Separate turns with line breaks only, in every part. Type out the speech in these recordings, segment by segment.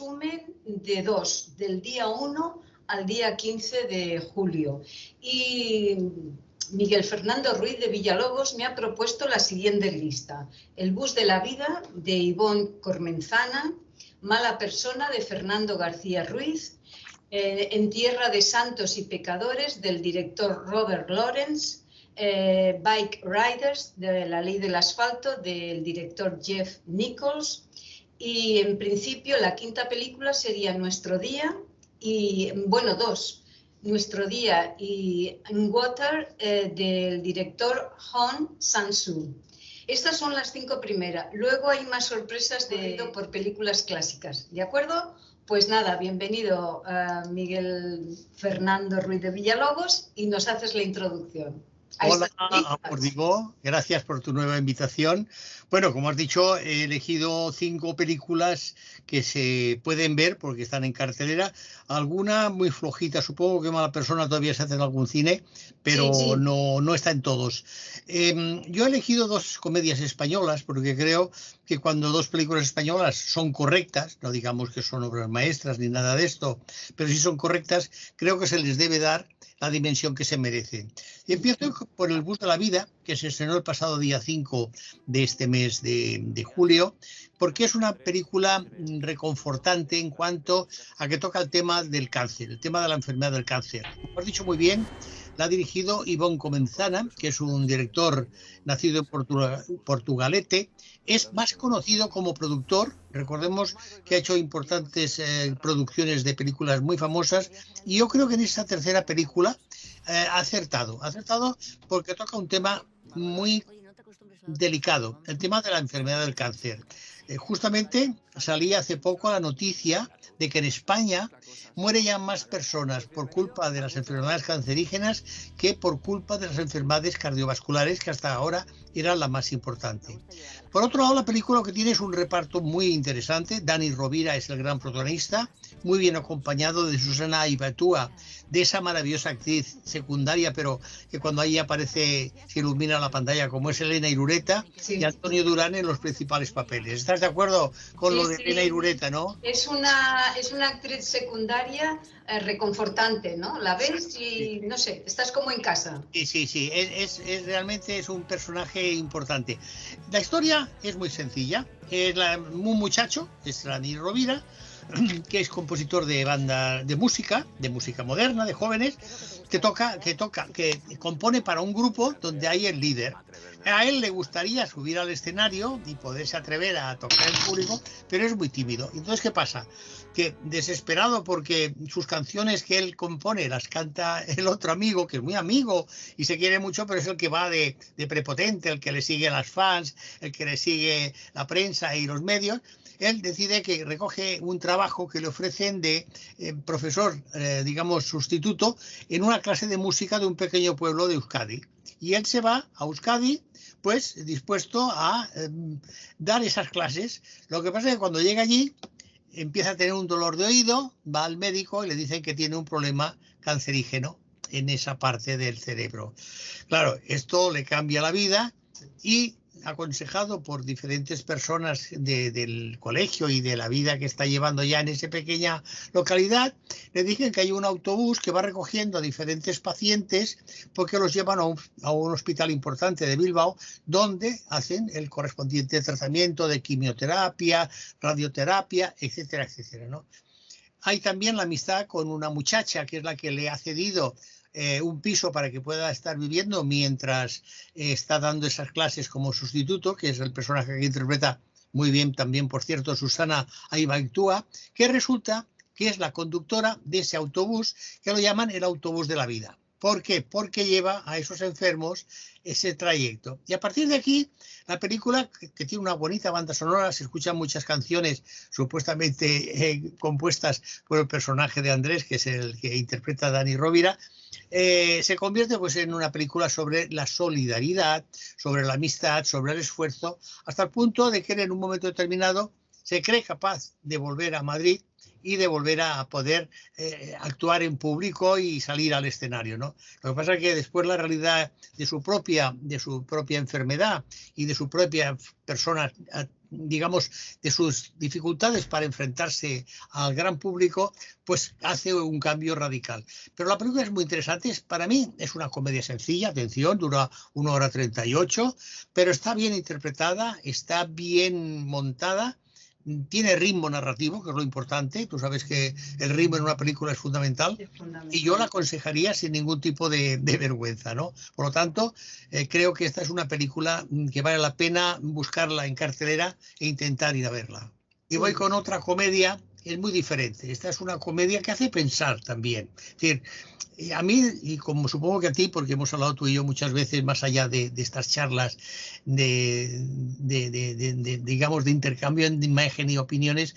resumen de dos, del día 1 al día 15 de julio. Y Miguel Fernando Ruiz de Villalobos me ha propuesto la siguiente lista: El bus de la vida, de Ivonne Cormenzana; Mala persona, de Fernando García Ruiz; En tierra de santos y pecadores, del director Robert Lawrence; Bike Riders, de La ley del asfalto, del director Jeff Nichols; y en principio la quinta película sería Nuestro día, y bueno, dos, Nuestro día y Water, del director Hong Sang-soo. Estas son las 5 primeras. Luego hay más sorpresas por películas clásicas, ¿de acuerdo? Pues nada, bienvenido Miguel Fernando Ruiz de Villalobos, y nos haces la introducción.
Hola, Amordigó, gracias por tu nueva invitación. Bueno, como has dicho, he elegido 5 películas que se pueden ver porque están en cartelera. Alguna muy flojita, supongo que Mala persona todavía se hace en algún cine, pero sí. No está en todos. Yo he elegido 2 comedias españolas porque creo que cuando 2 películas españolas son correctas, no digamos que son obras maestras ni nada de esto, pero si son correctas, creo que se les debe dar la dimensión que se merecen. Y empiezo por El bus de la vida, que se estrenó el pasado día 5 de este mes de julio, porque es una película reconfortante en cuanto a que toca el tema del cáncer, el tema de la enfermedad del cáncer. Como has dicho muy bien, la ha dirigido Ivonne Cormenzana, que es un director nacido en Portugalete. Es más conocido como productor. Recordemos que ha hecho importantes producciones de películas muy famosas, y yo creo que en esta tercera película ha acertado porque toca un tema muy delicado, el tema de la enfermedad del cáncer. Justamente salía hace poco la noticia de que en España mueren ya más personas por culpa de las enfermedades cancerígenas que por culpa de las enfermedades cardiovasculares, que hasta ahora era la más importante. Por otro lado, la película lo que tiene es un reparto muy interesante. Dani Rovira es el gran protagonista, muy bien acompañado de Susana Ibatua, de esa maravillosa actriz secundaria, pero que cuando ahí aparece se ilumina la pantalla, como es Elena Irureta, sí. Y Antonio Durán en los principales papeles. ¿Estás de acuerdo con lo de Elena Irureta, no?
Es una actriz secundaria reconfortante, ¿no? La ves y, no sé, estás como en casa.
Sí. Realmente es un personaje importante. La historia es muy sencilla. Es un muchacho, es Dani Rovira, que es compositor de banda de música moderna, de jóvenes, que compone para un grupo donde hay el líder. A él le gustaría subir al escenario y poderse atrever a tocar en público, pero es muy tímido. Entonces, ¿qué pasa? Que desesperado porque sus canciones que él compone las canta el otro amigo, que es muy amigo y se quiere mucho, pero es el que va de prepotente, el que le sigue a las fans, el que le sigue la prensa y los medios. Él decide que recoge un trabajo que le ofrecen de profesor, digamos, sustituto en una clase de música de un pequeño pueblo de Euskadi. Y él se va a Euskadi, pues dispuesto a dar esas clases. Lo que pasa es que cuando llega allí empieza a tener un dolor de oído, va al médico y le dicen que tiene un problema cancerígeno en esa parte del cerebro. Claro, esto le cambia la vida, y aconsejado por diferentes personas del colegio y de la vida que está llevando ya en esa pequeña localidad, le dicen que hay un autobús que va recogiendo a diferentes pacientes porque los llevan a un hospital importante de Bilbao, donde hacen el correspondiente tratamiento de quimioterapia, radioterapia, etcétera, etcétera, ¿no? Hay también la amistad con una muchacha que es la que le ha cedido un piso para que pueda estar viviendo mientras está dando esas clases como sustituto, que es el personaje que interpreta muy bien también, por cierto, Susana Ibaitúa, que resulta que es la conductora de ese autobús, que lo llaman el autobús de la vida. ¿Por qué? Porque lleva a esos enfermos ese trayecto. Y a partir de aquí, la película, que tiene una bonita banda sonora, se escuchan muchas canciones supuestamente compuestas por el personaje de Andrés, que es el que interpreta a Dani Rovira, se convierte pues en una película sobre la solidaridad, sobre la amistad, sobre el esfuerzo, hasta el punto de que él en un momento determinado se cree capaz de volver a Madrid y de volver a poder actuar en público y salir al escenario, ¿no? Lo que pasa es que después la realidad de su propia enfermedad y de su propia persona digamos, de sus dificultades para enfrentarse al gran público, pues hace un cambio radical. Pero la película es muy interesante. Para mí es una comedia sencilla, atención, dura 1 hora 38, pero está bien interpretada, está bien montada. Tiene ritmo narrativo, que es lo importante. Tú sabes que el ritmo en una película es fundamental.
Es fundamental.
Y yo la aconsejaría sin ningún tipo de vergüenza, ¿no? Por lo tanto, creo que esta es una película que vale la pena buscarla en cartelera e intentar ir a verla. Y voy con otra comedia, es muy diferente. Esta es una comedia que hace pensar también. Es decir, a mí, y como supongo que a ti, porque hemos hablado tú y yo muchas veces más allá de estas charlas digamos, de intercambio de imagen y opiniones,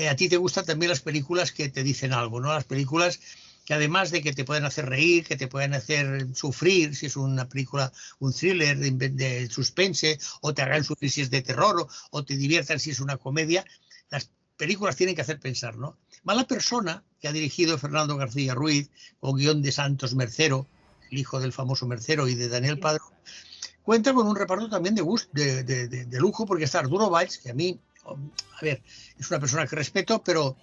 a ti te gustan también las películas que te dicen algo, ¿no? Las películas que además de que te pueden hacer reír, que te pueden hacer sufrir, si es una película, un thriller de suspense, o te hagan sufrir si es de terror, o te diviertan si es una comedia, las películas tienen que hacer pensar, ¿no? Mala persona, que ha dirigido Fernando García Ruiz, con guión de Santos Mercero, el hijo del famoso Mercero, y de Daniel Padrón, cuenta con un reparto también de lujo, porque está Arturo Valls, que a mí, a ver, es una persona que respeto, pero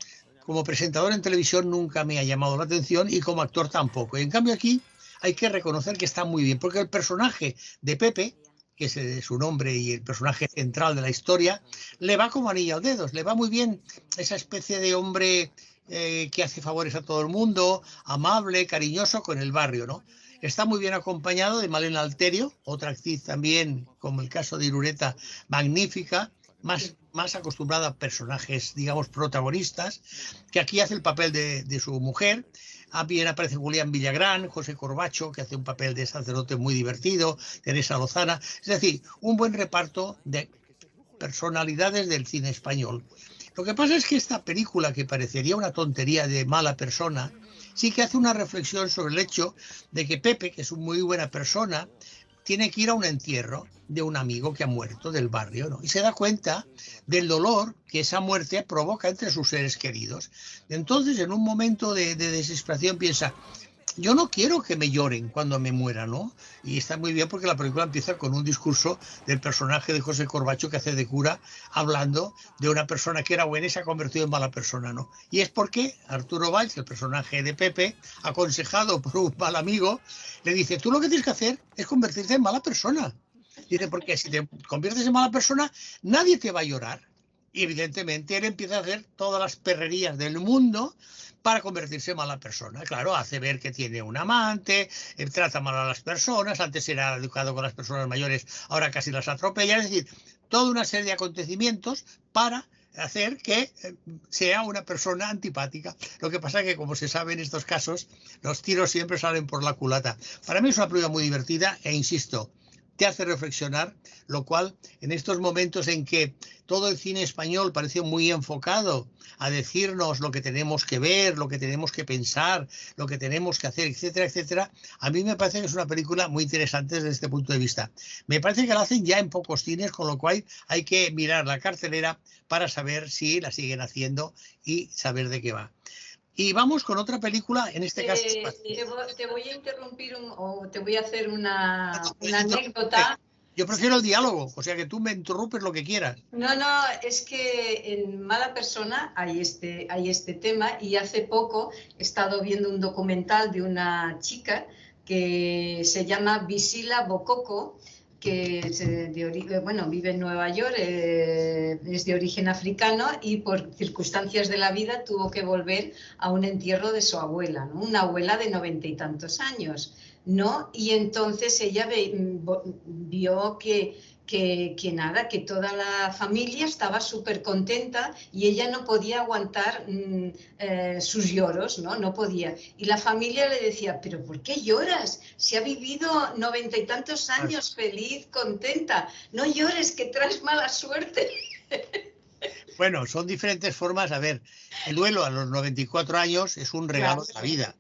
como presentador en televisión nunca me ha llamado la atención, y como actor tampoco. Y en cambio aquí hay que reconocer que está muy bien, porque el personaje de Pepe, que es su nombre y el personaje central de la historia, le va como anillo al dedo, le va muy bien esa especie de hombre que hace favores a todo el mundo, amable, cariñoso con el barrio, ¿no? Está muy bien acompañado de Malena Alterio, otra actriz también, como el caso de Irureta, magnífica, más acostumbrada a personajes, digamos, protagonistas, que aquí hace el papel de su mujer. Bien aparece Julián Villagrán, José Corbacho, que hace un papel de sacerdote muy divertido, Teresa Lozana. Es decir, un buen reparto de personalidades del cine español. Lo que pasa es que esta película, que parecería una tontería de Mala persona, sí que hace una reflexión sobre el hecho de que Pepe, que es una muy buena persona, tiene que ir a un entierro de un amigo que ha muerto del barrio, ¿no? Y se da cuenta del dolor que esa muerte provoca entre sus seres queridos. Entonces, en un momento de desesperación, piensa: yo no quiero que me lloren cuando me muera, ¿no? Y está muy bien porque la película empieza con un discurso del personaje de José Corbacho, que hace de cura, hablando de una persona que era buena y se ha convertido en mala persona, ¿no? Y es porque Arturo Valls, el personaje de Pepe, aconsejado por un mal amigo, le dice: tú lo que tienes que hacer es convertirte en mala persona. Dice, porque si te conviertes en mala persona, nadie te va a llorar. Y evidentemente él empieza a hacer todas las perrerías del mundo para convertirse en mala persona. Claro, hace ver que tiene un amante, trata mal a las personas, antes era educado con las personas mayores, ahora casi las atropella. Es decir, toda una serie de acontecimientos para hacer que sea una persona antipática. Lo que pasa es que, como se sabe en estos casos, los tiros siempre salen por la culata. Para mí es una película muy divertida e, insisto, te hace reflexionar, lo cual en estos momentos en que todo el cine español parece muy enfocado a decirnos lo que tenemos que ver, lo que tenemos que pensar, lo que tenemos que hacer, etcétera, etcétera, a mí me parece que es una película muy interesante desde este punto de vista. Me parece que la hacen ya en pocos cines, con lo cual hay que mirar la cartelera para saber si la siguen haciendo y saber de qué va. Y vamos con otra película, en este caso...
Te voy a interrumpir o te voy a hacer una anécdota.
Yo prefiero el diálogo, o sea que tú me interrumpes lo que quieras.
No, es que en Mala persona hay este tema, y hace poco he estado viendo un documental de una chica que se llama Visila Bokoko, que es vive en Nueva York, es de origen africano, y por circunstancias de la vida tuvo que volver a un entierro de su abuela, ¿no? Una abuela de 90 y tantos años, ¿no? Y entonces ella vio que toda la familia estaba súper contenta y ella no podía aguantar sus lloros, ¿no? No podía. Y la familia le decía: ¿pero por qué lloras? Si ha vivido 90 y tantos años feliz, contenta. No llores, que traes mala suerte.
Bueno, son diferentes formas. A ver, el duelo a los 94 años es un regalo de la vida.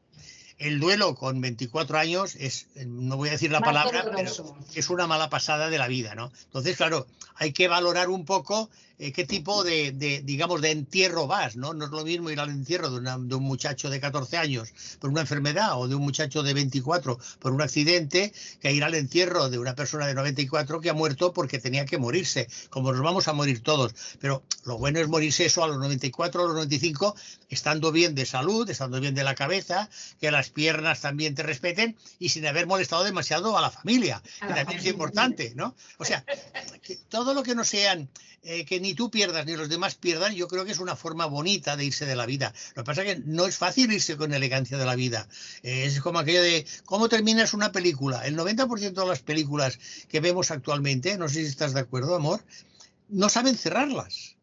El duelo con 24 años es, no voy a decir la palabra, pero es una mala pasada de la vida, ¿no? Entonces, claro, hay que valorar un poco qué tipo digamos, de entierro vas, ¿no? No es lo mismo ir al entierro de un muchacho de 14 años por una enfermedad o de un muchacho de 24 por un accidente que ir al entierro de una persona de 94 que ha muerto porque tenía que morirse, como nos vamos a morir todos. Pero lo bueno es morirse eso a los 94, a los 95, estando bien de salud, estando bien de la cabeza, que las piernas también te respeten y sin haber molestado demasiado a la familia, que también es importante, ¿no? O sea, que todo lo que no sean que ni tú pierdas ni los demás pierdan, yo creo que es una forma bonita de irse de la vida. Lo que pasa es que no es fácil irse con elegancia de la vida. Es como aquello de cómo terminas una película. El 90% de las películas que vemos actualmente, no sé si estás de acuerdo, amor, no saben cerrarlas.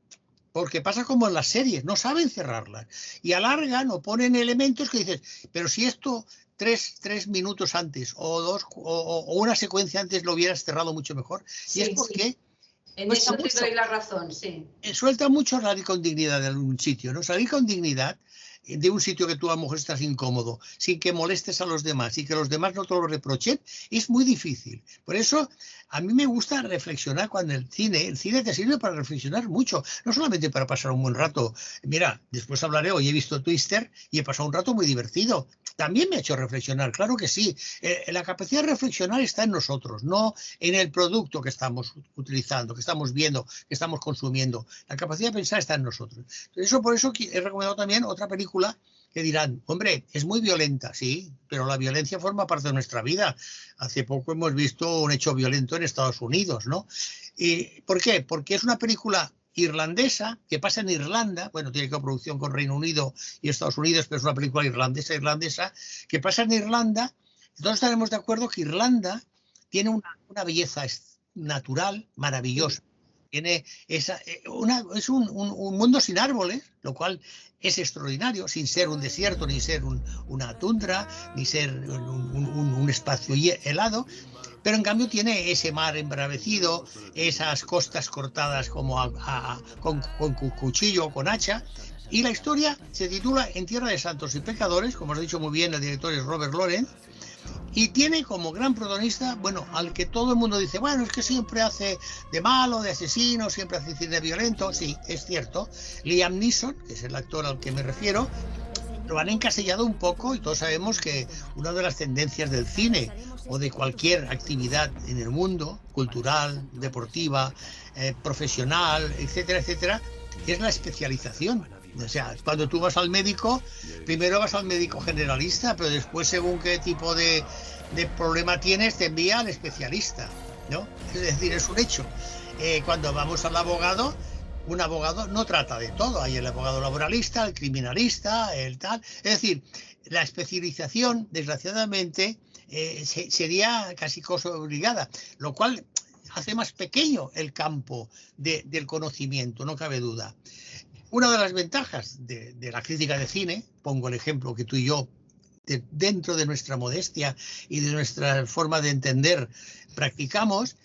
Porque pasa como en las series, no saben cerrarlas. Y alargan o ponen elementos que dices, pero si esto 3 minutos antes o 2 o una secuencia antes lo hubieras cerrado mucho mejor.
Sí,
y es porque...
Sí. En eso te doy la razón, sí.
Suelta mucho salir con dignidad de algún sitio, ¿no? Salir con dignidad de un sitio que tú a lo mejor estás incómodo, sin que molestes a los demás y que los demás no te lo reprochen, es muy difícil. Por eso a mí me gusta reflexionar cuando el cine te sirve para reflexionar mucho, no solamente para pasar un buen rato. Mira, después hablaré, hoy he visto Twister y he pasado un rato muy divertido. También me ha hecho reflexionar, claro que sí. La capacidad de reflexionar está en nosotros, no en el producto que estamos utilizando, que estamos viendo, que estamos consumiendo. La capacidad de pensar está en nosotros. Por eso he recomendado también otra película que dirán, hombre, es muy violenta, sí, pero la violencia forma parte de nuestra vida. Hace poco hemos visto un hecho violento en Estados Unidos, ¿no? ¿Y por qué? Porque es una película irlandesa que pasa en Irlanda, bueno, tiene coproducción con Reino Unido y Estados Unidos, pero es una película irlandesa, que pasa en Irlanda. Entonces estaremos de acuerdo que Irlanda tiene una belleza natural maravillosa. Tiene es un mundo sin árboles, lo cual es extraordinario, sin ser un desierto, ni ser una tundra, ni ser un espacio helado, pero en cambio tiene ese mar embravecido, esas costas cortadas como con cuchillo o con hacha, y la historia se titula En tierra de santos y pecadores, como has dicho muy bien, el director es Robert Lawrence, y tiene como gran protagonista, bueno, al que todo el mundo dice, bueno, es que siempre hace de malo, de asesino, siempre hace cine violento. Sí, es cierto. Liam Neeson, que es el actor al que me refiero, lo han encasillado un poco y todos sabemos que una de las tendencias del cine o de cualquier actividad en el mundo, cultural, deportiva, profesional, etcétera, etcétera, es la especialización. O sea, cuando tú vas al médico, primero vas al médico generalista, pero después, según qué tipo de problema tienes, te envía al especialista, ¿no? Es decir, es un hecho. Cuando vamos al abogado, un abogado no trata de todo. Hay el abogado laboralista, el criminalista, el tal. Es decir, la especialización, desgraciadamente, sería casi cosa obligada, lo cual hace más pequeño el campo del conocimiento, no cabe duda. Una de las ventajas de la crítica de cine, pongo el ejemplo que tú y yo, dentro de nuestra modestia y de nuestra forma de entender, practicamos,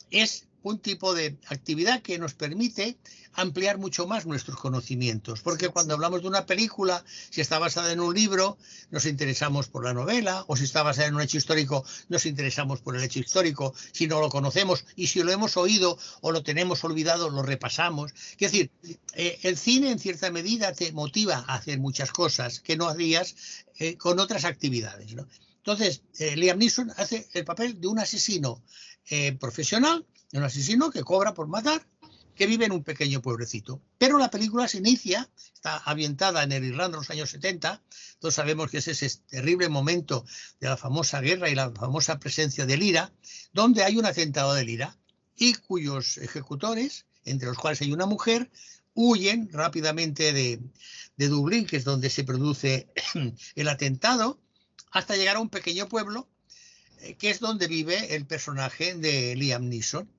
es un tipo de actividad que nos permite ampliar mucho más nuestros conocimientos, porque cuando hablamos de una película, si está basada en un libro, nos interesamos por la novela, o si está basada en un hecho histórico, nos interesamos por el hecho histórico, si no lo conocemos, y si lo hemos oído o lo tenemos olvidado, lo repasamos. Es decir, el cine en cierta medida te motiva a hacer muchas cosas que no harías con otras actividades, ¿no? Entonces, Liam Neeson hace el papel de un asesino profesional, de un asesino que cobra por matar, que vive en un pequeño pueblecito. Pero la película se inicia, está ambientada en el Irlanda de los años 70, todos sabemos que es ese terrible momento de la famosa guerra y la famosa presencia del IRA, donde hay un atentado del IRA y cuyos ejecutores, entre los cuales hay una mujer, huyen rápidamente de Dublín, que es donde se produce el atentado, hasta llegar a un pequeño pueblo, que es donde vive el personaje de Liam Neeson,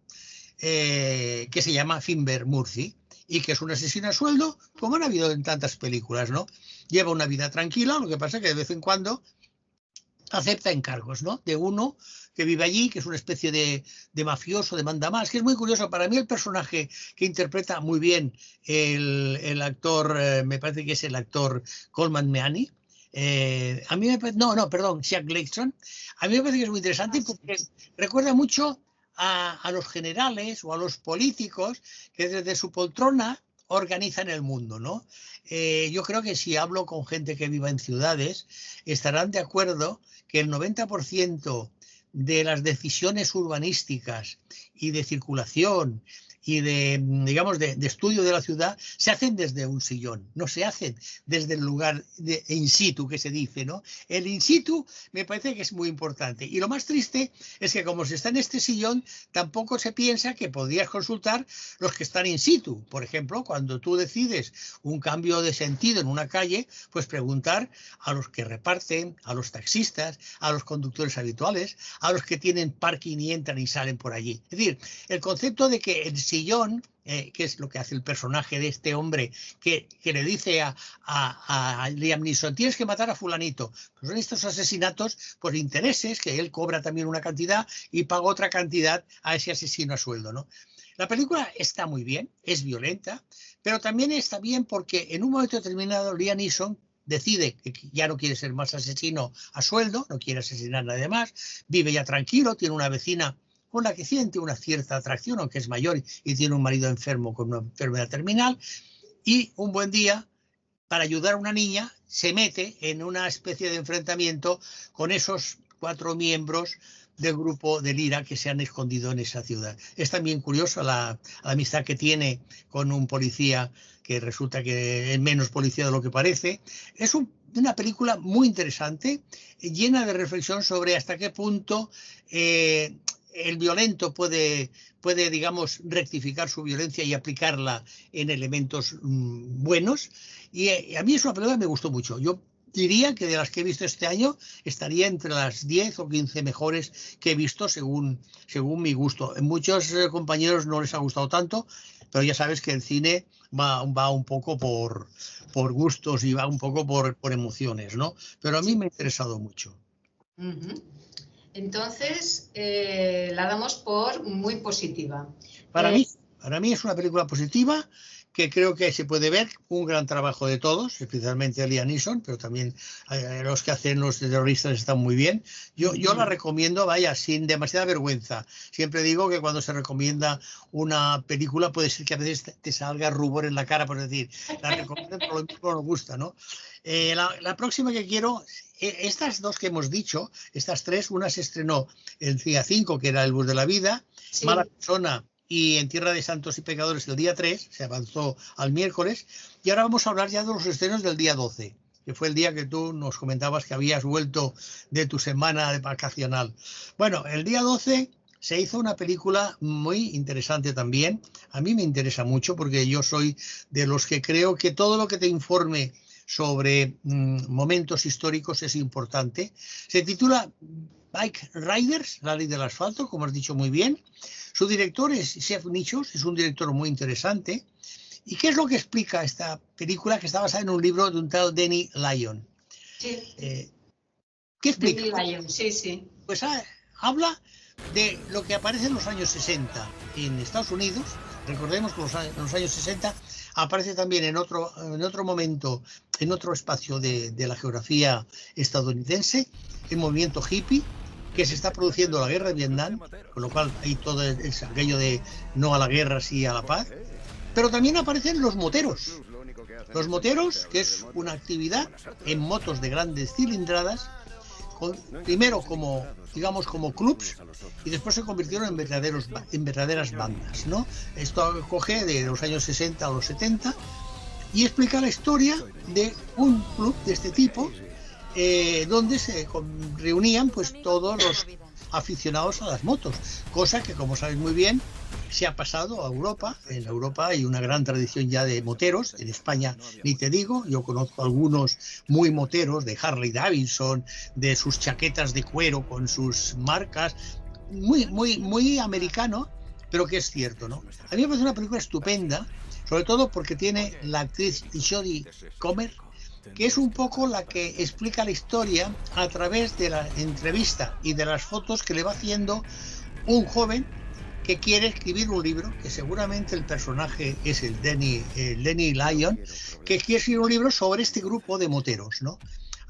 que se llama Finbar Murphy, y que es un asesino a sueldo, como han habido en tantas películas, ¿no? Lleva una vida tranquila, lo que pasa que de vez en cuando acepta encargos, ¿no? De uno que vive allí, que es una especie de mafioso, de mandamás, que es muy curioso. Para mí el personaje que interpreta muy bien el actor, me parece que es el actor Colman Meaney, a mí me parece, perdón, Jack Gleason, a mí me parece que es muy interesante porque recuerda mucho a los generales o a los políticos que desde su poltrona organizan el mundo, ¿no? Yo creo que si hablo con gente que viva en ciudades, estarán de acuerdo que el 90% de las decisiones urbanísticas y de circulación y de, digamos, de estudio de la ciudad se hacen desde un sillón, no se hacen desde el lugar in situ que se dice, ¿no? El in situ me parece que es muy importante. Y lo más triste es que como se está en este sillón, tampoco se piensa que podrías consultar los que están in situ. Por ejemplo, cuando tú decides un cambio de sentido en una calle, pues preguntar a los que reparten, a los taxistas, a los conductores habituales, a los que tienen parking y entran y salen por allí. Es decir, el concepto de que el sillón, que es lo que hace el personaje de este hombre que le dice a Liam Neeson, tienes que matar a fulanito. Pues son estos asesinatos por intereses, que él cobra también una cantidad y paga otra cantidad a ese asesino a sueldo, ¿no? La película está muy bien, es violenta, pero también está bien porque en un momento determinado Liam Neeson decide que ya no quiere ser más asesino a sueldo, no quiere asesinar a nadie más, vive ya tranquilo, tiene una vecina con la que siente una cierta atracción, aunque es mayor y tiene un marido enfermo con una enfermedad terminal, y un buen día, para ayudar a una niña, se mete en una especie de enfrentamiento con esos 4 miembros del grupo de Lira que se han escondido en esa ciudad. Es también curioso la amistad que tiene con un policía que resulta que es menos policía de lo que parece. Es una película muy interesante, llena de reflexión sobre hasta qué punto el violento puede, digamos, rectificar su violencia y aplicarla en elementos buenos. Y a mí es una película que me gustó mucho. Yo diría que de las que he visto este año estaría entre las 10 o 15 mejores que he visto según mi gusto. A muchos compañeros no les ha gustado tanto, pero ya sabes que el cine va un poco por gustos y va un poco por emociones, ¿no? Pero a mí me ha interesado mucho.
Entonces, la damos por muy positiva.
Para mí es una película positiva que creo que se puede ver, un gran trabajo de todos, especialmente de Liam Neeson, pero también los que hacen los terroristas están muy bien. Yo la recomiendo, vaya, sin demasiada vergüenza. Siempre digo que cuando se recomienda una película puede ser que a veces te salga rubor en la cara, por decir, la recomiendo, pero lo mismo nos gusta, ¿no? La próxima que quiero, estas dos que hemos dicho, estas tres, una se estrenó el día 5, que era El bus de la vida, sí. Mala persona y En tierra de santos y pecadores el día 3, se avanzó al miércoles, y ahora vamos a hablar ya de los estrenos del día 12, que fue el día que tú nos comentabas que habías vuelto de tu semana vacacional. Bueno, el día 12 se hizo una película muy interesante también. A mí me interesa mucho porque yo soy de los que creo que todo lo que te informe sobre momentos históricos es importante. Se titula Bike Riders, la ley del asfalto, como has dicho muy bien. Su director es Jeff Nichols, es un director muy interesante. ¿Y qué es lo que explica esta película que está basada en un libro de un tal Denny Lyon?
Sí.
¿Qué explica?
Denny Lyon, sí, sí.
Pues habla de lo que aparece en los años 60 en Estados Unidos. Recordemos que en los años 60 aparece también en otro momento, en otro espacio de la geografía estadounidense, el movimiento hippie, que se está produciendo la guerra de Vietnam, con lo cual hay todo aquello de no a la guerra, sí a la paz. Pero también aparecen los moteros. Los moteros, que es una actividad en motos de grandes cilindradas, primero como, digamos, como clubs, y después se convirtieron en verdaderas bandas, ¿no? Esto coge de los años 60 a los 70 y explica la historia de un club de este tipo, donde se reunían pues todos los aficionados a las motos, cosa que, como sabéis muy bien, se ha pasado a Europa. En Europa hay una gran tradición ya de moteros, en España ni te digo, yo conozco algunos muy moteros de Harley Davidson, de sus chaquetas de cuero con sus marcas, muy americano, pero que es cierto, ¿no? A mí me parece una película estupenda, sobre todo porque tiene la actriz Jodie Comer, que es un poco la que explica la historia a través de la entrevista y de las fotos que le va haciendo un joven que quiere escribir un libro, que seguramente el personaje es el Denny Lyon, que quiere escribir un libro sobre este grupo de moteros, ¿no?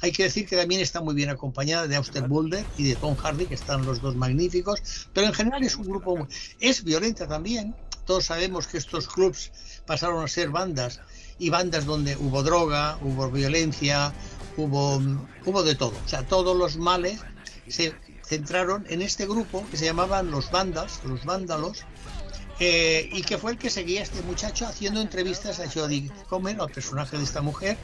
Hay que decir que también está muy bien acompañada de Austin Butler y de Tom Hardy, que están los dos magníficos, pero en general es un grupo, es violenta también. Todos sabemos que estos clubs pasaron a ser bandas, y bandas donde hubo droga, hubo violencia, hubo de todo. O sea, todos los males se centraron en este grupo que se llamaban los Vandals, los Vándalos, y que fue el que seguía a este muchacho haciendo entrevistas a Jodie Comer, al personaje de esta mujer,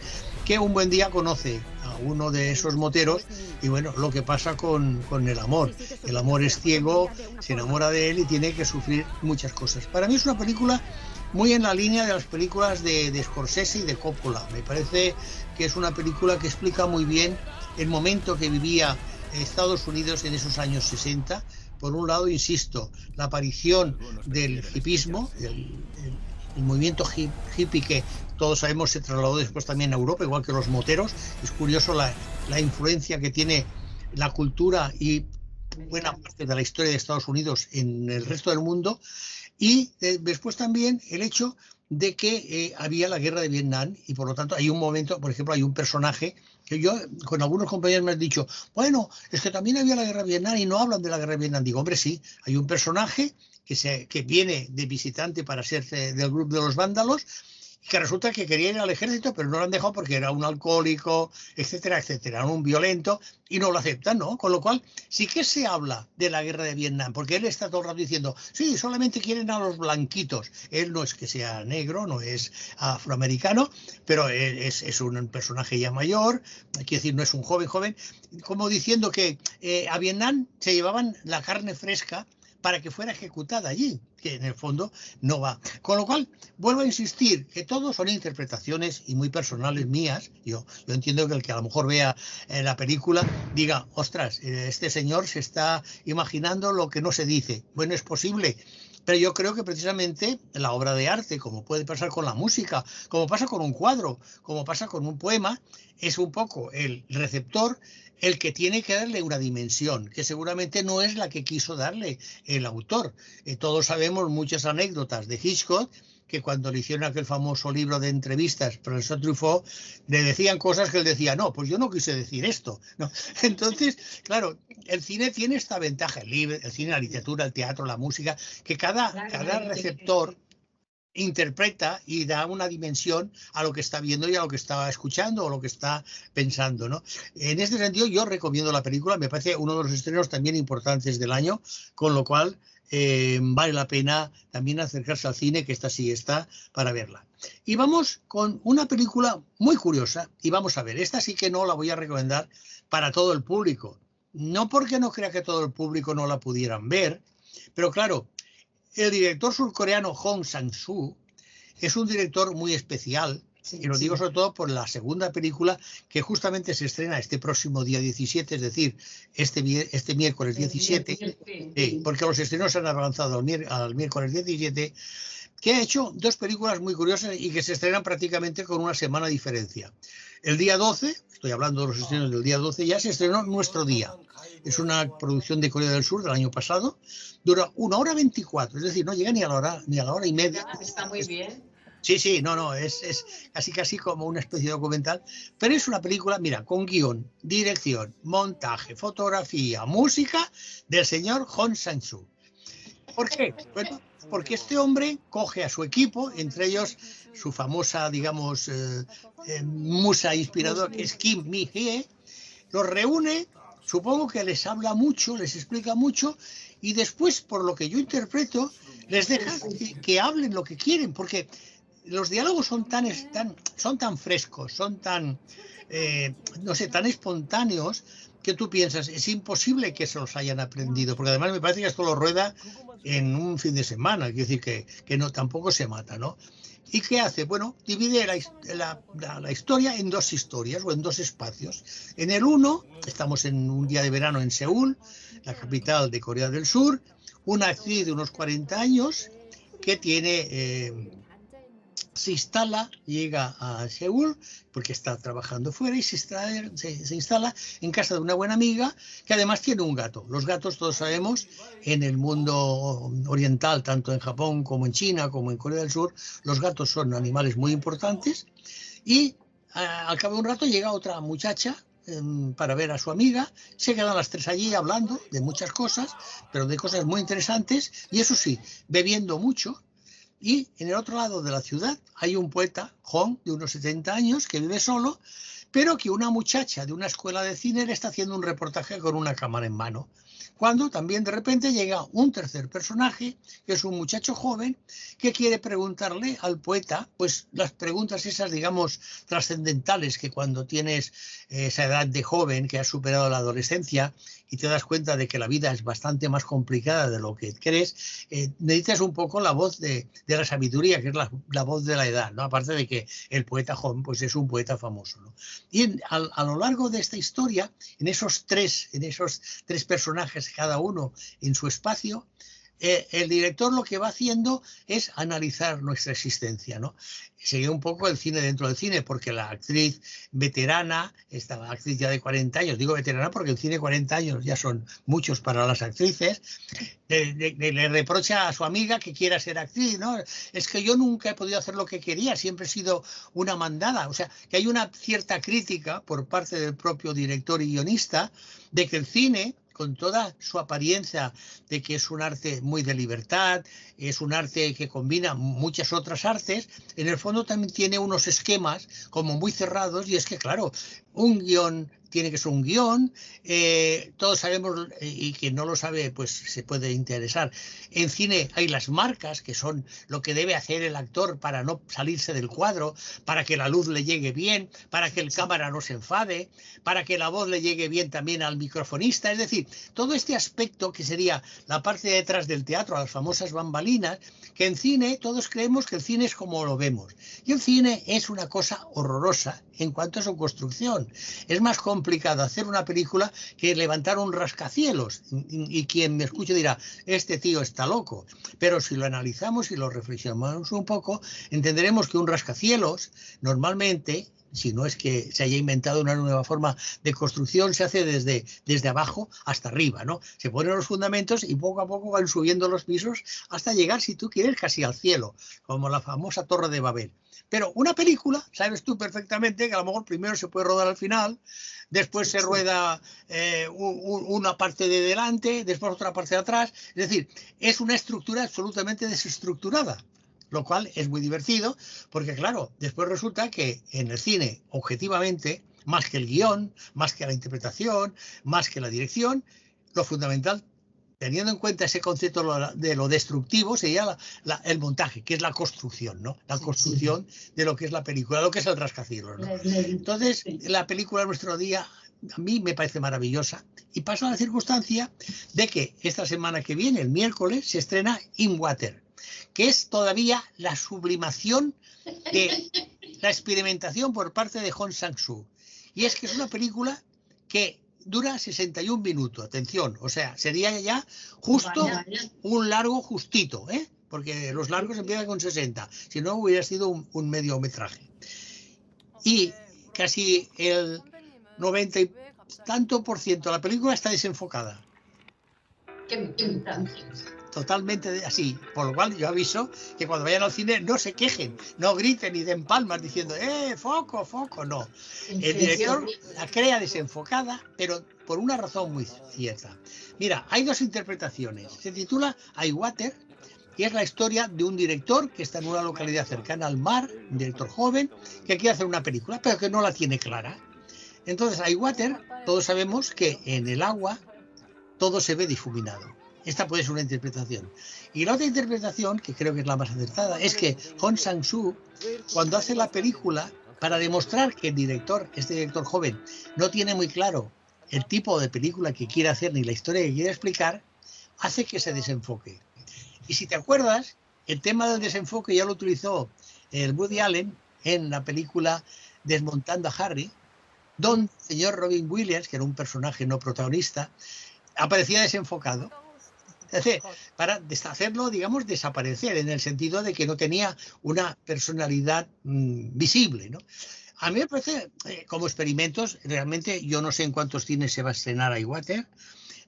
que un buen día conoce a uno de esos moteros y bueno, lo que pasa con el amor. El amor es ciego, se enamora de él y tiene que sufrir muchas cosas. Para mí es una película muy en la línea de las películas de Scorsese y de Coppola. Me parece que es una película que explica muy bien el momento que vivía Estados Unidos en esos años 60. Por un lado, insisto, la aparición del hipismo, el movimiento hippie que todos sabemos se trasladó después también a Europa, igual que los moteros. Es curioso la influencia que tiene la cultura y buena parte de la historia de Estados Unidos en el resto del mundo. Y después también el hecho de que había la guerra de Vietnam y por lo tanto hay un momento, por ejemplo, hay un personaje que yo con algunos compañeros me han dicho, bueno, es que también había la guerra de Vietnam y no hablan de la guerra de Vietnam. Digo, hombre, sí, hay un personaje que viene de visitante para ser del grupo de los vándalos, que resulta que quería ir al ejército, pero no lo han dejado porque era un alcohólico, etcétera, etcétera, era un violento y no lo aceptan, ¿no? Con lo cual, sí que se habla de la guerra de Vietnam, porque él está todo el rato diciendo, sí, solamente quieren a los blanquitos. Él no es que sea negro, no es afroamericano, pero es un personaje ya mayor, quiero decir, no es un joven, como diciendo que a Vietnam se llevaban la carne fresca para que fuera ejecutada allí, que en el fondo no va. Con lo cual, vuelvo a insistir, que todo son interpretaciones y muy personales mías. Yo entiendo que el que a lo mejor vea la película diga, ostras, este señor se está imaginando lo que no se dice. Bueno, es posible, pero yo creo que precisamente la obra de arte, como puede pasar con la música, como pasa con un cuadro, como pasa con un poema, es un poco el receptor el que tiene que darle una dimensión, que seguramente no es la que quiso darle el autor. Todos sabemos muchas anécdotas de Hitchcock, que cuando le hicieron aquel famoso libro de entrevistas, profesor Truffaut, le decían cosas que él decía, no, pues yo no quise decir esto, ¿no? Entonces, claro, el cine tiene esta ventaja, el cine, la literatura, el teatro, la música, que cada receptor interpreta y da una dimensión a lo que está viendo y a lo que está escuchando o lo que está pensando, ¿no? En este sentido, yo recomiendo la película, me parece uno de los estrenos también importantes del año, con lo cual vale la pena también acercarse al cine, que esta sí está para verla. Y vamos con una película muy curiosa, y vamos a ver, esta sí que no la voy a recomendar para todo el público, no porque no crea que todo el público no la pudieran ver, pero claro, el director surcoreano Hong Sang-soo es un director muy especial, y lo digo sobre todo por la segunda película que justamente se estrena este próximo día 17, es decir, este miércoles 17, porque los estrenos se han avanzado al miércoles 17, que ha hecho dos películas muy curiosas y que se estrenan prácticamente con una semana de diferencia. El día 12, estoy hablando de los estrenos del día 12, ya se estrenó Nuestro Día. Es una producción de Corea del Sur del año pasado, dura 1 hora 24, es decir, no llega ni a la hora y media.
Está muy bien.
Sí, no, es casi como una especie de documental, pero es una película, mira, con guión, dirección, montaje, fotografía, música del señor Hong Sang-soo. ¿Por qué? Bueno, porque este hombre coge a su equipo, entre ellos su famosa, digamos, musa inspiradora, que es Kim Mi-hye, los reúne, supongo que les habla mucho, les explica mucho, y después, por lo que yo interpreto, les deja que hablen lo que quieren, porque los diálogos son tan frescos, son tan, no sé, tan espontáneos, que tú piensas, es imposible que se los hayan aprendido, porque además me parece que esto lo rueda en un fin de semana, quiere decir que no, tampoco se mata, ¿no? ¿Y qué hace? Bueno, divide la historia en dos historias o en dos espacios. En el uno, estamos en un día de verano en Seúl, la capital de Corea del Sur, una actriz de unos 40 años que se instala, llega a Seúl porque está trabajando fuera y se instala en casa de una buena amiga que además tiene un gato. Los gatos, todos sabemos, en el mundo oriental, tanto en Japón como en China como en Corea del Sur, los gatos son animales muy importantes y al cabo de un rato llega otra muchacha para ver a su amiga. Se quedan las tres allí hablando de muchas cosas, pero de cosas muy interesantes, y eso sí, bebiendo mucho. Y en el otro lado de la ciudad hay un poeta, Hong, de unos 70 años, que vive solo, pero que una muchacha de una escuela de cine le está haciendo un reportaje con una cámara en mano. Cuando también de repente llega un tercer personaje, que es un muchacho joven, que quiere preguntarle al poeta, pues las preguntas esas, digamos, trascendentales, que cuando tienes esa edad de joven, que has superado la adolescencia y te das cuenta de que la vida es bastante más complicada de lo que crees, necesitas un poco la voz de la sabiduría, que es la voz de la edad, ¿no? Aparte de que el poeta joven pues es un poeta famoso, ¿no? Y a lo largo de esta historia, en esos tres personajes, cada uno en su espacio, el director lo que va haciendo es analizar nuestra existencia, ¿no? Sería un poco el cine dentro del cine, porque la actriz veterana, esta actriz ya de 40 años, digo veterana porque en cine 40 años ya son muchos para las actrices, le reprocha a su amiga que quiera ser actriz, ¿no? Es que yo nunca he podido hacer lo que quería, siempre he sido una mandada. O sea, que hay una cierta crítica por parte del propio director y guionista de que el cine, con toda su apariencia de que es un arte muy de libertad, es un arte que combina muchas otras artes, en el fondo también tiene unos esquemas como muy cerrados, y es que, claro, un guión tiene que ser un guión, todos sabemos, y quien no lo sabe pues se puede interesar, en cine hay las marcas, que son lo que debe hacer el actor para no salirse del cuadro, para que la luz le llegue bien, para que el cámara no se enfade, para que la voz le llegue bien también al microfonista, es decir, todo este aspecto que sería la parte de detrás del teatro, las famosas bambalinas, que en cine todos creemos que el cine es como lo vemos, y el cine es una cosa horrorosa en cuanto a su construcción. Es más complicado hacer una película que levantar un rascacielos, y quien me escuche dirá, este tío está loco, pero si lo analizamos y lo reflexionamos un poco, entenderemos que un rascacielos normalmente, si no es que se haya inventado una nueva forma de construcción, se hace desde abajo hasta arriba, ¿no? Se ponen los fundamentos y poco a poco van subiendo los pisos hasta llegar, si tú quieres, casi al cielo, como la famosa Torre de Babel. Pero una película, sabes tú perfectamente que a lo mejor primero se puede rodar al final, después se rueda una parte de delante, después otra parte de atrás. Es decir, es una estructura absolutamente desestructurada, lo cual es muy divertido, porque claro, después resulta que en el cine, objetivamente, más que el guión, más que la interpretación, más que la dirección, lo fundamental, teniendo en cuenta ese concepto de lo destructivo, sería el montaje, que es la construcción, ¿no? La construcción de lo que es la película, lo que es el rascacielos, ¿no? Entonces, la película Nuestro Día a mí me parece maravillosa, y pasa la circunstancia de que esta semana que viene, el miércoles, se estrena In Water, que es todavía la sublimación de la experimentación por parte de Hong Sang-soo. Y es que es una película que dura 61 minutos, atención, o sea, sería ya justo un largo justito, ¿eh? Porque los largos empiezan con 60, si no hubiera sido un mediometraje. Y casi el 90 y tanto por ciento de la película está desenfocada. Totalmente así, por lo cual yo aviso que cuando vayan al cine no se quejen, no griten ni den palmas diciendo foco, foco, no. El director la crea desenfocada, pero por una razón muy cierta. Mira, hay dos interpretaciones. Se titula I Water, y es la historia de un director que está en una localidad cercana al mar, un director joven, que quiere hacer una película, pero que no la tiene clara. Entonces, I Water, todos sabemos que en el agua todo se ve difuminado. Esta puede ser una interpretación. Y la otra interpretación, que creo que es la más acertada, es que Hong Sang-soo, cuando hace la película, para demostrar que el director, este director joven, no tiene muy claro el tipo de película que quiere hacer ni la historia que quiere explicar, hace que se desenfoque. Y si te acuerdas, el tema del desenfoque ya lo utilizó el Woody Allen en la película Desmontando a Harry, donde el señor Robin Williams, que era un personaje no protagonista, aparecía desenfocado. Es decir, para hacerlo, digamos, desaparecer, en el sentido de que no tenía una personalidad visible, ¿no? A mí me parece, como experimentos, realmente yo no sé en cuántos cines se va a estrenar I Water,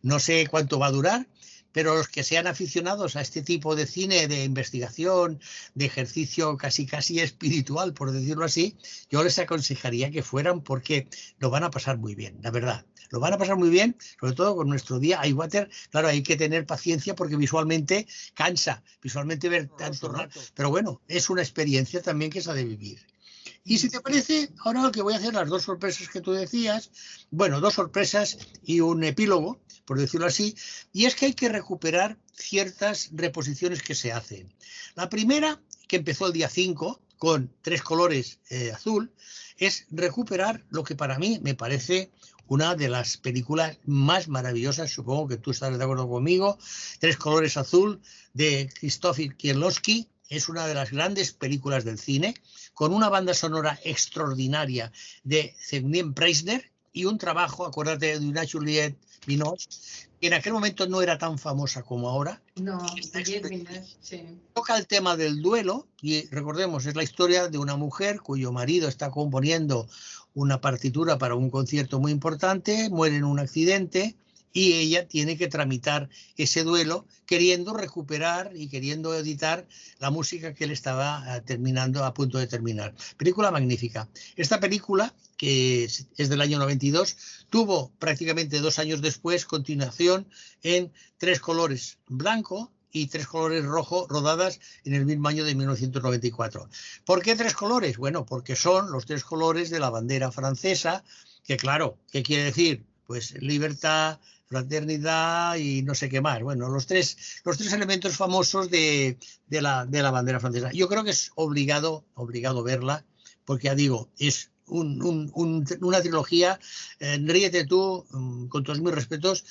no sé cuánto va a durar, pero los que sean aficionados a este tipo de cine de investigación, de ejercicio casi espiritual, por decirlo así, yo les aconsejaría que fueran porque lo van a pasar muy bien, la verdad. Lo van a pasar muy bien, sobre todo con nuestro día Eywater. Claro, hay que tener paciencia porque visualmente cansa, visualmente ver tanto rato. Pero bueno, es una experiencia también que se ha de vivir. Y si te parece, ahora lo que voy a hacer, las dos sorpresas que tú decías, bueno, dos sorpresas y un epílogo, por decirlo así, y es que hay que recuperar ciertas reposiciones que se hacen. La primera, que empezó el día 5 con Tres colores azul, es recuperar lo que para mí me parece una de las películas más maravillosas, supongo que tú estarás de acuerdo conmigo, Tres colores azul, de Krzysztof Kieślowski. Es una de las grandes películas del cine, con una banda sonora extraordinaria de Zbigniew Preisner y un trabajo, acuérdate, de una Juliette Binoche, que en aquel momento no era tan famosa como ahora.
No, Juliette Binoche, sí.
Toca el tema del duelo y recordemos, es la historia de una mujer cuyo marido está componiendo una partitura para un concierto muy importante, muere en un accidente y ella tiene que tramitar ese duelo queriendo recuperar y queriendo editar la música que él estaba terminando, a punto de terminar. Película magnífica. Esta película, que es del año 92, tuvo prácticamente 2 años después continuación en Tres colores blanco y Tres colores rojo, rodadas en el mismo año de 1994. ¿Por qué tres colores? Bueno, porque son los tres colores de la bandera francesa, que claro, ¿qué quiere decir? Pues libertad, fraternidad y no sé qué más. Bueno, los tres elementos famosos de la bandera francesa. Yo creo que es obligado verla, porque ya digo, es una trilogía. Ríete tú, con todos mis respetos,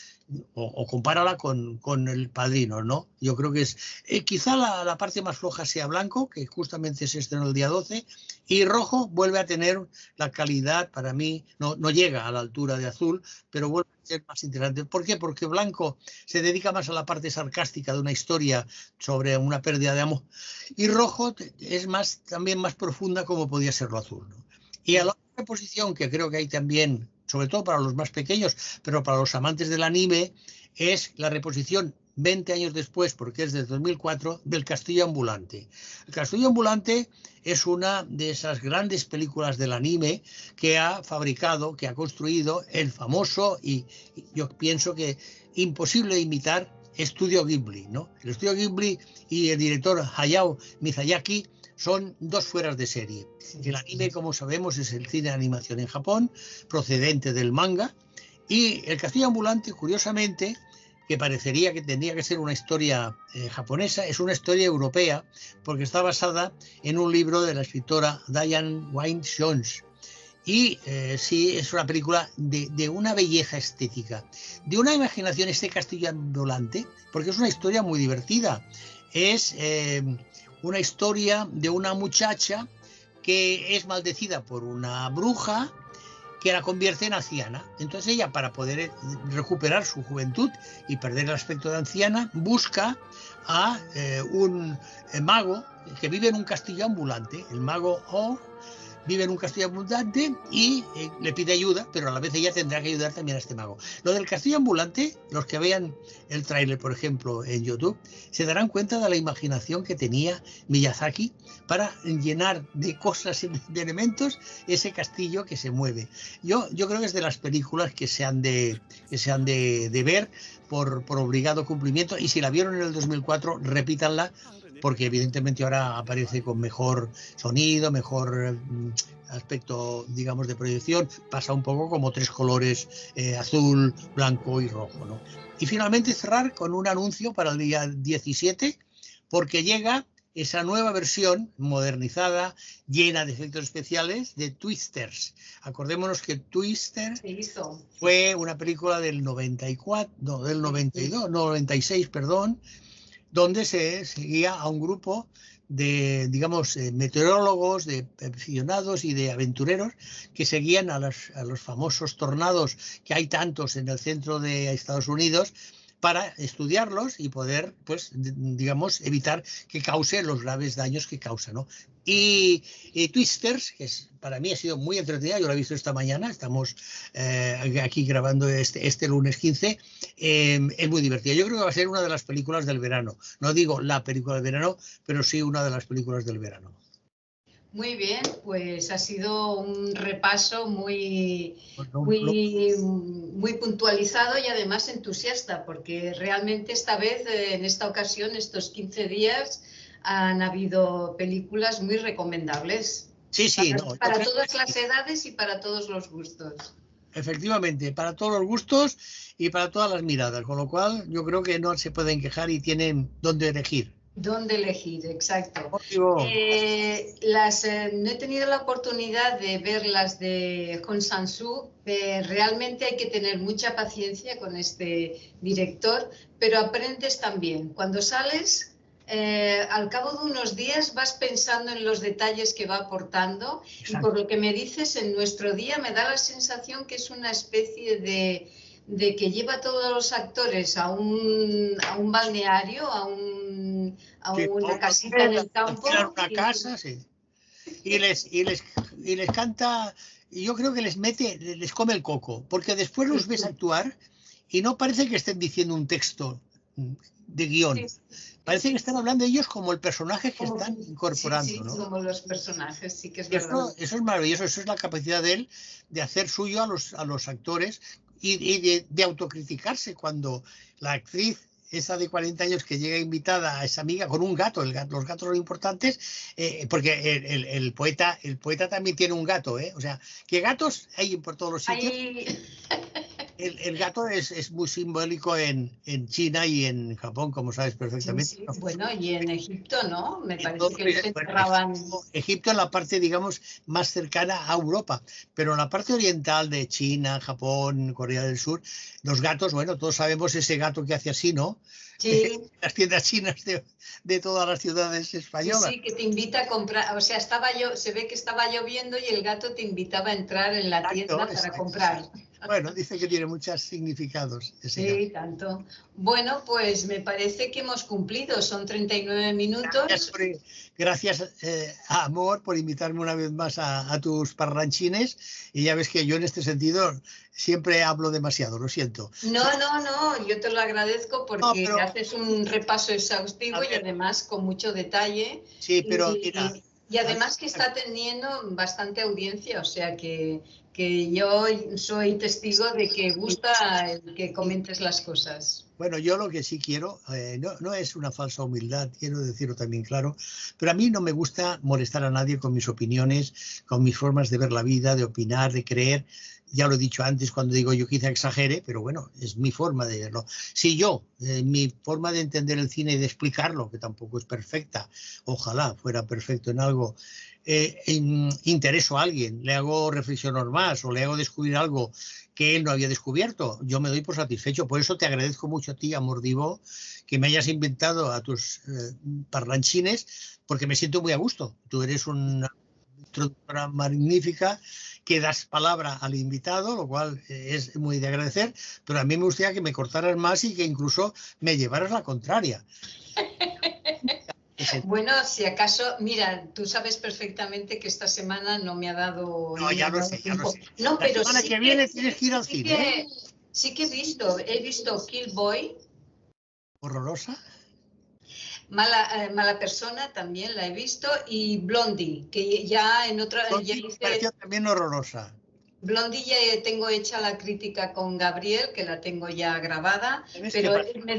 o compárala con El Padrino, ¿no? Yo creo que es quizá la parte más floja sea Blanco, que justamente se estrenó el día 12, y Rojo vuelve a tener la calidad, para mí, no llega a la altura de Azul, pero vuelve a ser más interesante. ¿Por qué? Porque Blanco se dedica más a la parte sarcástica de una historia sobre una pérdida de amor, y Rojo es también más profunda, como podía serlo Azul, ¿no? Y a la otra posición que creo que hay también, sobre todo para los más pequeños, pero para los amantes del anime, es la reposición 20 años después, porque es del 2004, del Castillo Ambulante. El Castillo Ambulante es una de esas grandes películas del anime que ha fabricado, que ha construido el famoso, y yo pienso que imposible de imitar, Estudio Ghibli, ¿no? El Estudio Ghibli y el director Hayao Miyazaki son dos fueras de serie. El anime, como sabemos, es el cine de animación en Japón, procedente del manga, y El Castillo Ambulante, curiosamente, que parecería que tendría que ser una historia japonesa, es una historia europea, porque está basada en un libro de la escritora Diane Wynne Jones. Y sí, es una película de una belleza estética, de una imaginación, este Castillo Ambulante, porque es una historia muy divertida. Es una historia de una muchacha que es maldecida por una bruja que la convierte en anciana. Entonces ella, para poder recuperar su juventud y perder el aspecto de anciana, busca a un mago que vive en un castillo ambulante. El mago O vive en un castillo ambulante y le pide ayuda, pero a la vez ella tendrá que ayudar también a este mago. Lo del castillo ambulante, los que vean el tráiler, por ejemplo, en YouTube, se darán cuenta de la imaginación que tenía Miyazaki para llenar de cosas, de elementos, ese castillo que se mueve. Yo creo que es de las películas que se han de ver por obligado cumplimiento, y si la vieron en el 2004, repítanla, porque evidentemente ahora aparece con mejor sonido, mejor aspecto, digamos, de proyección. Pasa un poco como Tres colores, azul, blanco y rojo, ¿no? Y finalmente cerrar con un anuncio para el día 17, porque llega esa nueva versión modernizada, llena de efectos especiales, de Twisters. Acordémonos que Twisters fue una película del 96, perdón, donde se seguía a un grupo de, digamos, meteorólogos, de aficionados y de aventureros que seguían a los famosos tornados, que hay tantos en el centro de Estados Unidos, para estudiarlos y poder, pues, digamos, evitar que cause los graves daños que causa, ¿no? Y Twisters, que para mí ha sido muy entretenida, yo la he visto esta mañana, estamos aquí grabando este lunes 15, es muy divertida. Yo creo que va a ser una de las películas del verano. No digo la película del verano, pero sí una de las películas del verano.
Muy bien, pues ha sido un repaso muy puntualizado y además entusiasta, porque realmente esta vez, en esta ocasión, estos 15 días, han habido películas muy recomendables.
Sí, sí.
Para todas las edades y para todos los gustos.
Efectivamente, para todos los gustos y para todas las miradas, con lo cual yo creo que no se pueden quejar y tienen dónde elegir.
Dónde elegir, exacto. No he tenido la oportunidad de ver las de Hong Sang-soo. Realmente hay que tener mucha paciencia con este director, pero aprendes también. Cuando sales, al cabo de unos días vas pensando en los detalles que va aportando. Exacto. Y por lo que me dices, en nuestro día me da la sensación que es una especie de que lleva a todos los actores a un balneario, a una casita en el campo.
Una casa, sí. Y les canta, y yo creo que les come el coco, porque después los ves actuar y no parece que estén diciendo un texto de guión. Sí. Parece que están hablando ellos como el personaje que están incorporando.
Sí,
¿no?
Como los personajes, sí que es verdad.
Eso es maravilloso, eso es la capacidad de él de hacer suyo a los actores y de autocriticarse cuando la actriz esa de 40 años que llega invitada a esa amiga con un gato, los gatos son importantes, porque el poeta también tiene un gato, o sea, que gatos hay por todos los sitios. El gato es muy simbólico en China y en Japón, como sabes perfectamente.
Sí. Bueno, y en Egipto, ¿no? Me parece que se enterraban.
Egipto es la parte, digamos, más cercana a Europa, pero en la parte oriental de China, Japón, Corea del Sur, los gatos, bueno, todos sabemos ese gato que hace así, ¿no? Sí. Las tiendas chinas de todas las ciudades españolas.
Sí, que te invita a comprar, o sea, se ve que estaba lloviendo y el gato te invitaba a entrar en la tienda para comprar.
Bueno, dice que tiene muchos significados.
Sí, tanto. Bueno, pues me parece que hemos cumplido, son 39 minutos.
Gracias, Amor, por invitarme una vez más a tus parlanchines. Y ya ves que yo en este sentido siempre hablo demasiado, lo siento.
No, yo te lo agradezco porque haces un repaso exhaustivo y además con mucho detalle.
Sí, pero mira...
Y además que está teniendo bastante audiencia, o sea que yo soy testigo de que gusta el que comentes las cosas.
Bueno, yo lo que sí quiero, no es una falsa humildad, quiero decirlo también claro, pero a mí no me gusta molestar a nadie con mis opiniones, con mis formas de ver la vida, de opinar, de creer. Ya lo he dicho antes cuando digo yo quizá exagere, pero bueno, es mi forma de verlo. Si yo, mi forma de entender el cine y de explicarlo, que tampoco es perfecta, ojalá fuera perfecto en algo, intereso a alguien, le hago reflexionar más o le hago descubrir algo que él no había descubierto, yo me doy por satisfecho. Por eso te agradezco mucho a ti, Amor Divo, que me hayas inventado a tus parlanchines, porque me siento muy a gusto. Tú eres una introductora magnífica, que das palabra al invitado, lo cual es muy de agradecer, pero a mí me gustaría que me cortaras más y que incluso me llevaras la contraria.
Bueno, si acaso, mira, tú sabes perfectamente que esta semana no me ha dado...
No, ya lo sé.
No, pero
la semana que viene tienes que ir al cine.
Sí que he visto Kill Boy.
Horrorosa.
Mala persona también la he visto, y Blondie, que ya en otra...
Blondie me pareció también horrorosa.
Blondie ya tengo hecha la crítica con Gabriel, que la tengo ya grabada, pero me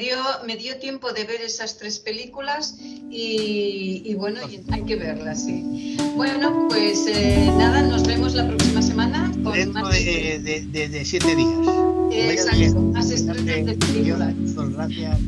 dio tiempo de ver esas 3 películas y bueno, hay que verlas, sí. Bueno, pues nada, nos vemos la próxima semana.
Dentro de 7 días.
Exacto, más estrenos de películas.
Gracias.